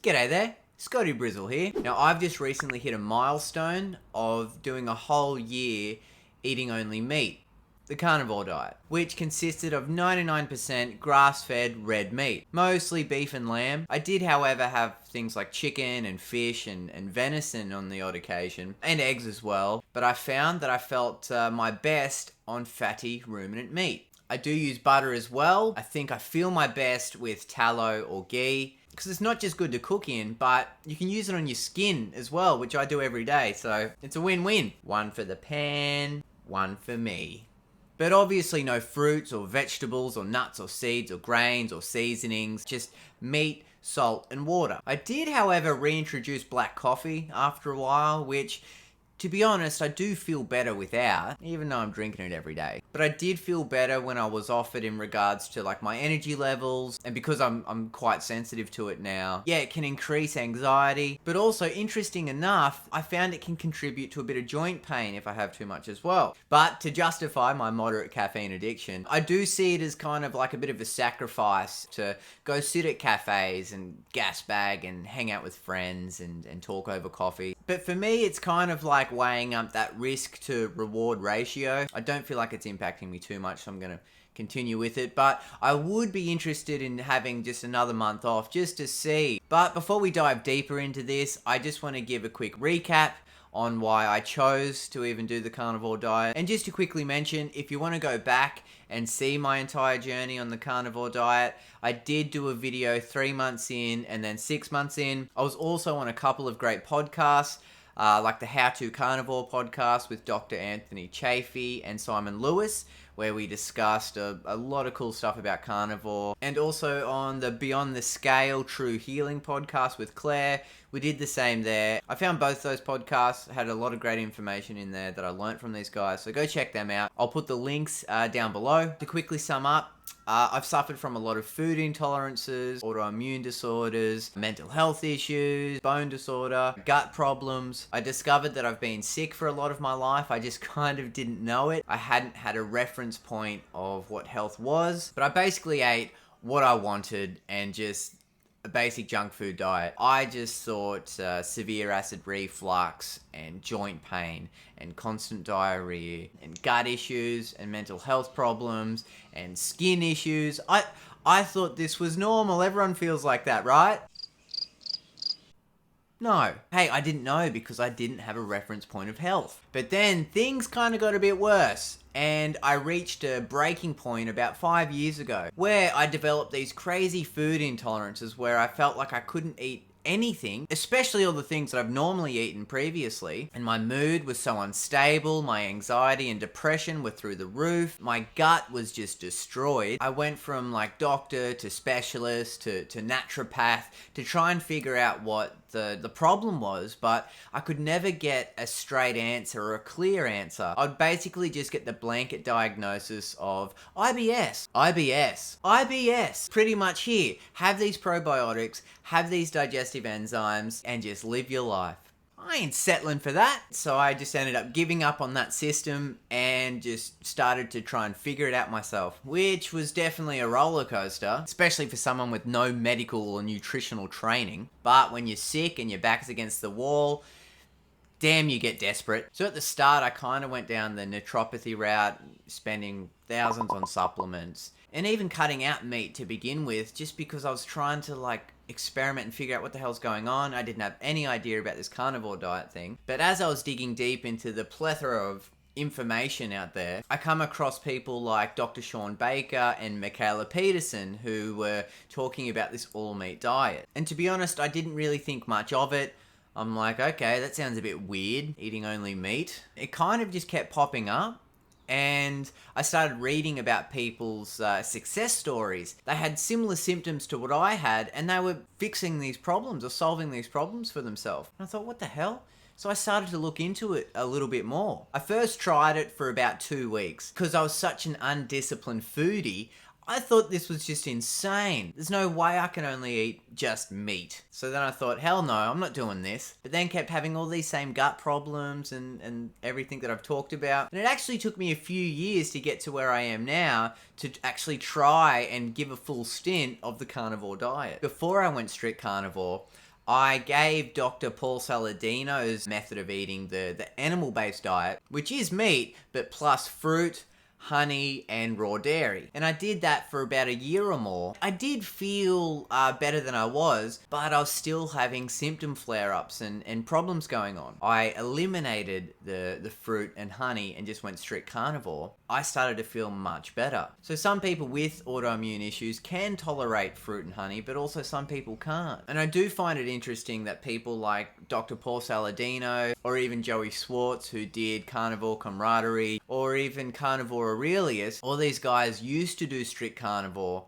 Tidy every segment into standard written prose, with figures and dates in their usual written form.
G'day there, Scotty Brizzle here. Now I've just recently hit a milestone of doing a whole year eating only meat, the carnivore diet, which consisted of 99% grass-fed red meat, mostly beef and lamb. I did, however, have things like chicken and fish and venison on the odd occasion, and eggs as well, but I found that I felt my best on fatty ruminant meat. I do use butter as well. I think I feel my best with tallow or ghee, because it's not just good to cook in, but you can use it on your skin as well, which I do every day, so it's a win-win. One for the pan, one for me. But obviously no fruits or vegetables or nuts or seeds or grains or seasonings, just meat, salt and water. I did, however, reintroduce black coffee after a while, which, to be honest, I do feel better without, even though I'm drinking it every day. But I did feel better when I was offered in regards to like my energy levels, and because I'm quite sensitive to it now. Yeah, it can increase anxiety, but also, interesting enough, I found it can contribute to a bit of joint pain if I have too much as well. But to justify my moderate caffeine addiction, I do see it as kind of like a bit of a sacrifice to go sit at cafes and gas bag and hang out with friends and talk over coffee. But for me, it's kind of like weighing up that risk to reward ratio. I don't feel like it's impacting me too much, so I'm gonna continue with it, but I would be interested in having just another month off just to see. But before we dive deeper into this, I just want to give a quick recap on why I chose to even do the carnivore diet. And just to quickly mention, if you want to go back and see my entire journey on the carnivore diet, I did do a video 3 months in and then 6 months in. I was also on a couple of great podcasts, like the How to Carnivore podcast with Dr. Anthony Chaffee and Simon Lewis, where we discussed a lot of cool stuff about carnivore. And also on the Beyond the Scale True Healing podcast with Claire, we did the same there. I found both those podcasts had a lot of great information in there that I learned from these guys, so go check them out. I'll put the links down below. To quickly sum up, I've suffered from a lot of food intolerances, autoimmune disorders, mental health issues, bone disorder, gut problems. I discovered that I've been sick for a lot of my life. I just kind of didn't know it. I hadn't had a reference point of what health was, but I basically ate what I wanted and just a basic junk food diet. I just thought severe acid reflux and joint pain and constant diarrhea and gut issues and mental health problems and skin issues. I thought this was normal. Everyone feels like that, right? No. Hey, I didn't know because I didn't have a reference point of health. But then things kind of got a bit worse, and I reached a breaking point about 5 years ago where I developed these crazy food intolerances where I felt like I couldn't eat anything, especially all the things that I've normally eaten previously, and my mood was so unstable, my anxiety and depression were through the roof, my gut was just destroyed. I went from like doctor to specialist to naturopath to try and figure out what the problem was, but I could never get a straight answer or a clear answer. I'd basically just get the blanket diagnosis of IBS, pretty much here. Have these probiotics, have these digestive enzymes, and just live your life. I ain't settling for that. So I just ended up giving up on that system and just started to try and figure it out myself, which was definitely a roller coaster, especially for someone with no medical or nutritional training. But when you're sick and your back's against the wall, damn, you get desperate. So at the start, I kind of went down the naturopathy route, spending thousands on supplements and even cutting out meat to begin with, just because I was trying to like experiment and figure out what the hell's going on. I didn't have any idea about this carnivore diet thing. But as I was digging deep into the plethora of information out there, I come across people like Dr. Sean Baker and Michaela Peterson, who were talking about this all-meat diet. And to be honest, I didn't really think much of it. I'm like, okay, that sounds a bit weird, eating only meat. It kind of just kept popping up. And I started reading about people's success stories. They had similar symptoms to what I had, and they were fixing these problems or solving these problems for themselves. And I thought, what the hell? So I started to look into it a little bit more. I first tried it for about 2 weeks because I was such an undisciplined foodie. I thought this was just insane. There's no way I can only eat just meat. So then I thought, hell no, I'm not doing this. But then kept having all these same gut problems and everything that I've talked about. And it actually took me a few years to get to where I am now to actually try and give a full stint of the carnivore diet. Before I went strict carnivore, I gave Dr. Paul Saladino's method of eating the animal-based diet, which is meat, but plus fruit, honey, and raw dairy. And I did that for about a year or more. I did feel better than I was, but I was still having symptom flare-ups and problems going on. I eliminated the fruit and honey and just went strict carnivore. I started to feel much better. So some people with autoimmune issues can tolerate fruit and honey, but also some people can't. And I do find it interesting that people like Dr. Paul Saladino or even Joey Swartz, who did Carnivore Camaraderie, or even Carnivore Aurelius, all these guys used to do strict carnivore,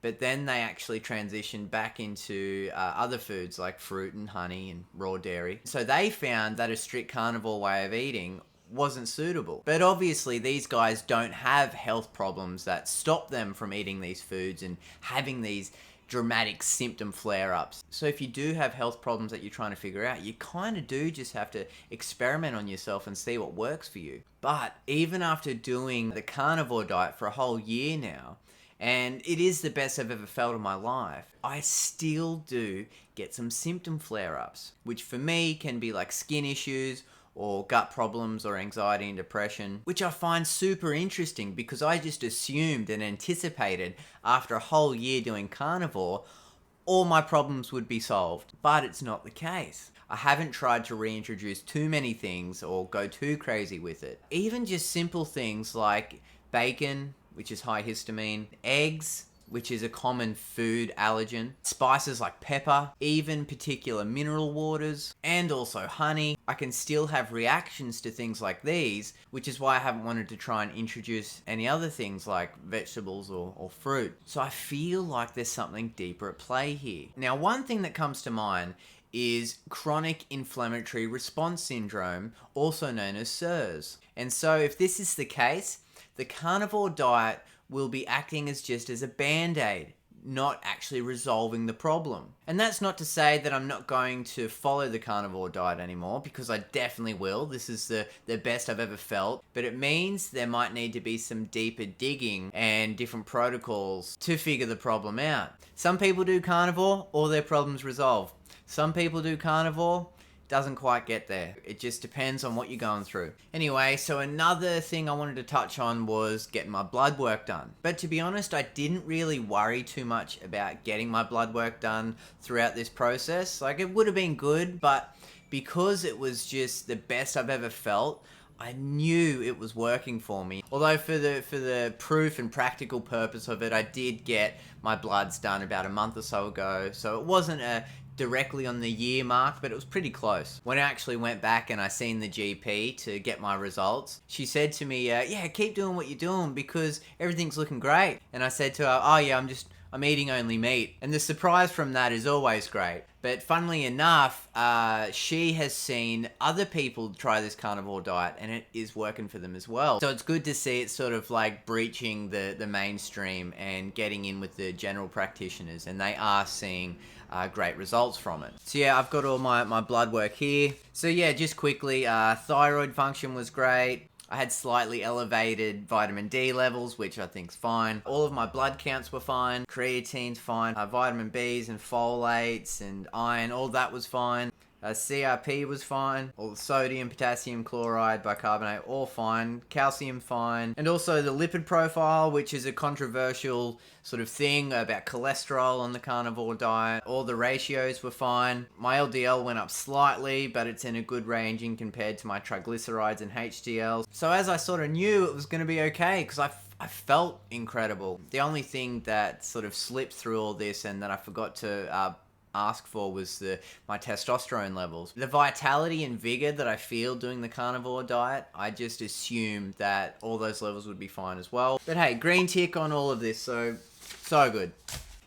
but then they actually transitioned back into other foods like fruit and honey and raw dairy. So they found that a strict carnivore way of eating wasn't suitable. But obviously these guys don't have health problems that stop them from eating these foods and having these dramatic symptom flare-ups. So if you do have health problems that you're trying to figure out, you kind of do just have to experiment on yourself and see what works for you. But even after doing the carnivore diet for a whole year now, and it is the best I've ever felt in my life, I still do get some symptom flare-ups, which for me can be like skin issues or gut problems or anxiety and depression, which I find super interesting because I just assumed and anticipated after a whole year doing carnivore, all my problems would be solved. But it's not the case. I haven't tried to reintroduce too many things or go too crazy with it. Even just simple things like bacon, which is high histamine, eggs, which is a common food allergen, spices like pepper, even particular mineral waters, and also honey. I can still have reactions to things like these, which is why I haven't wanted to try and introduce any other things like vegetables or fruit. So I feel like there's something deeper at play here. Now, one thing that comes to mind is chronic inflammatory response syndrome, also known as CIRS. And so if this is the case, the carnivore diet will be acting as just as a band-aid, not actually resolving the problem. And that's not to say that I'm not going to follow the carnivore diet anymore, because I definitely will. This is the best I've ever felt. But it means there might need to be some deeper digging and different protocols to figure the problem out. Some people do carnivore, all their problems resolve. Some people do carnivore, doesn't quite get there. It just depends on what you're going through. Anyway, so another thing I wanted to touch on was getting my blood work done. But to be honest, I didn't really worry too much about getting my blood work done throughout this process. Like, it would have been good, but because it was just the best I've ever felt, I knew it was working for me. Although for the proof and practical purpose of it, I did get my bloods done about a month or so ago. So it wasn't directly on the year mark, but it was pretty close. When I actually went back and I seen the GP to get my results, she said to me, yeah, keep doing what you're doing because everything's looking great. And I said to her, oh yeah, I'm eating only meat. And the surprise from that is always great. But funnily enough, she has seen other people try this carnivore diet and it is working for them as well. So it's good to see it sort of like breaching the mainstream and getting in with the general practitioners, and they are seeing great results from it. So yeah, I've got all my blood work here. So yeah, just quickly, thyroid function was great. I had slightly elevated vitamin D levels, which I think's fine. All of my blood counts were fine. Creatine's fine. Vitamin Bs and folates and iron, all that was fine. CRP was fine. All the sodium, potassium, chloride, bicarbonate, all fine. Calcium, fine. And also the lipid profile, which is a controversial sort of thing about cholesterol on the carnivore diet. All the ratios were fine. My LDL went up slightly, but it's in a good ranging compared to my triglycerides and HDL. So as I sort of knew it was going to be okay, because I felt incredible. The only thing that sort of slipped through all this and that I forgot to ask for was my testosterone levels. The vitality and vigor that I feel doing the carnivore diet, I just assumed that all those levels would be fine as well. But hey, green tick on all of this, so good.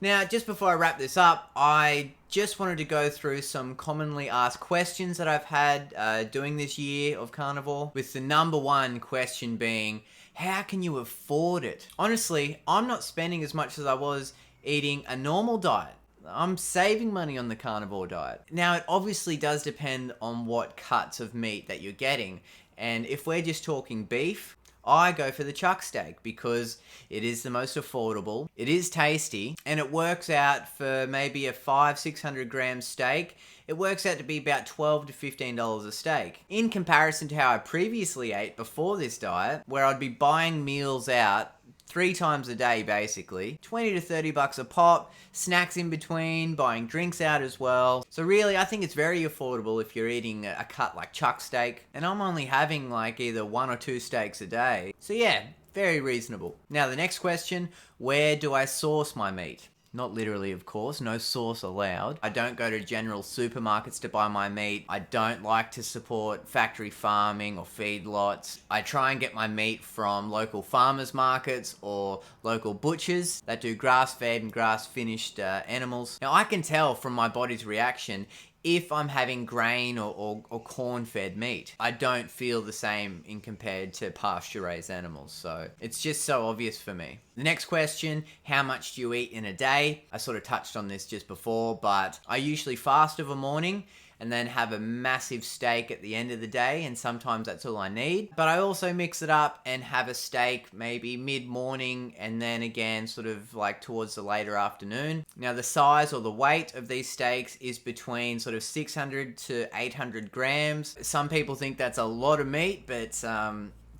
Now, just before I wrap this up, I just wanted to go through some commonly asked questions that I've had doing this year of carnivore, with the number one question being, how can you afford it? Honestly, I'm not spending as much as I was eating a normal diet. I'm saving money on the carnivore diet. Now, it obviously does depend on what cuts of meat that you're getting. And if we're just talking beef, I go for the chuck steak because it is the most affordable, it is tasty, and it works out for maybe a 500-600 gram steak. It works out to be about $12 to $15 a steak. In comparison to how I previously ate before this diet, where I'd be buying meals out 3 times a day basically, 20 to 30 bucks a pop, snacks in between, buying drinks out as well. So really, I think it's very affordable if you're eating a cut like chuck steak, and I'm only having like either 1 or 2 steaks a day. So yeah, very reasonable. Now the next question, where do I source my meat? Not literally, of course, no sauce allowed. I don't go to general supermarkets to buy my meat. I don't like to support factory farming or feedlots. I try and get my meat from local farmers markets or local butchers that do grass-fed and grass-finished animals. Now I can tell from my body's reaction if I'm having grain or corn-fed meat. I don't feel the same in compared to pasture-raised animals, so it's just so obvious for me. The next question, how much do you eat in a day? I sort of touched on this just before, but I usually fast of a morning and then have a massive steak at the end of the day, and sometimes that's all I need. But I also mix it up and have a steak maybe mid-morning and then again sort of like towards the later afternoon. Now the size or the weight of these steaks is between sort of 600 to 800 grams. Some people think that's a lot of meat, but it's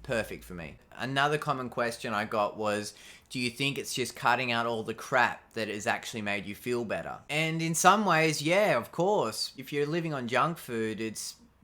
perfect for me. Another common question I got was, do you think it's just cutting out all the crap that has actually made you feel better? And in some ways, yeah, of course. If you're living on junk food,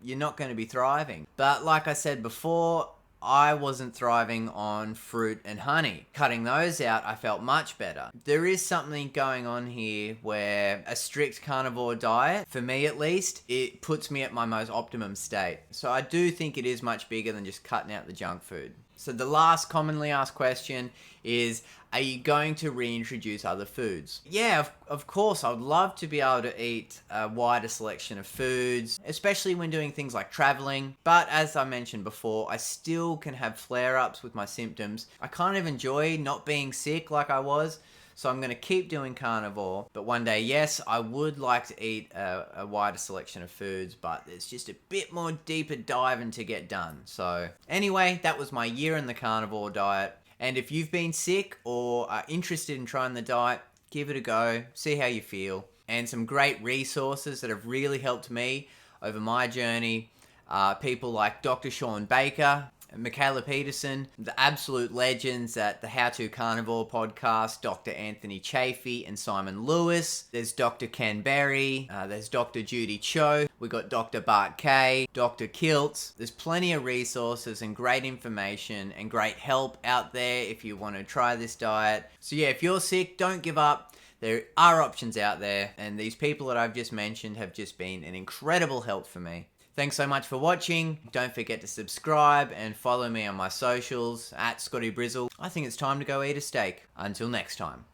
you're not going to be thriving. But like I said before, I wasn't thriving on fruit and honey. Cutting those out, I felt much better. There is something going on here where a strict carnivore diet, for me at least, it puts me at my most optimum state. So I do think it is much bigger than just cutting out the junk food. So the last commonly asked question is, are you going to reintroduce other foods? Yeah, of course, I would love to be able to eat a wider selection of foods, especially when doing things like traveling. But as I mentioned before, I still can have flare-ups with my symptoms. I kind of enjoy not being sick like I was. So I'm going to keep doing carnivore, but one day, yes, I would like to eat a wider selection of foods, but there's just a bit more deeper diving to get done. So anyway, that was my year in the carnivore diet. And if you've been sick or are interested in trying the diet, give it a go, see how you feel. And some great resources that have really helped me over my journey, people like Dr. Sean Baker, Michaela Peterson, the absolute legends at the How to Carnivore podcast, Dr. Anthony Chaffee and Simon Lewis. There's Dr. Ken Berry, there's Dr. Judy Cho, we got Dr. Bart Kay, Dr. Kiltz. There's plenty of resources and great information and great help out there if you want to try this diet. So yeah, if you're sick, don't give up. There are options out there, and these people that I've just mentioned have just been an incredible help for me. Thanks so much for watching. Don't forget to subscribe and follow me on my socials at Scotty Brizzle. I think it's time to go eat a steak. Until next time.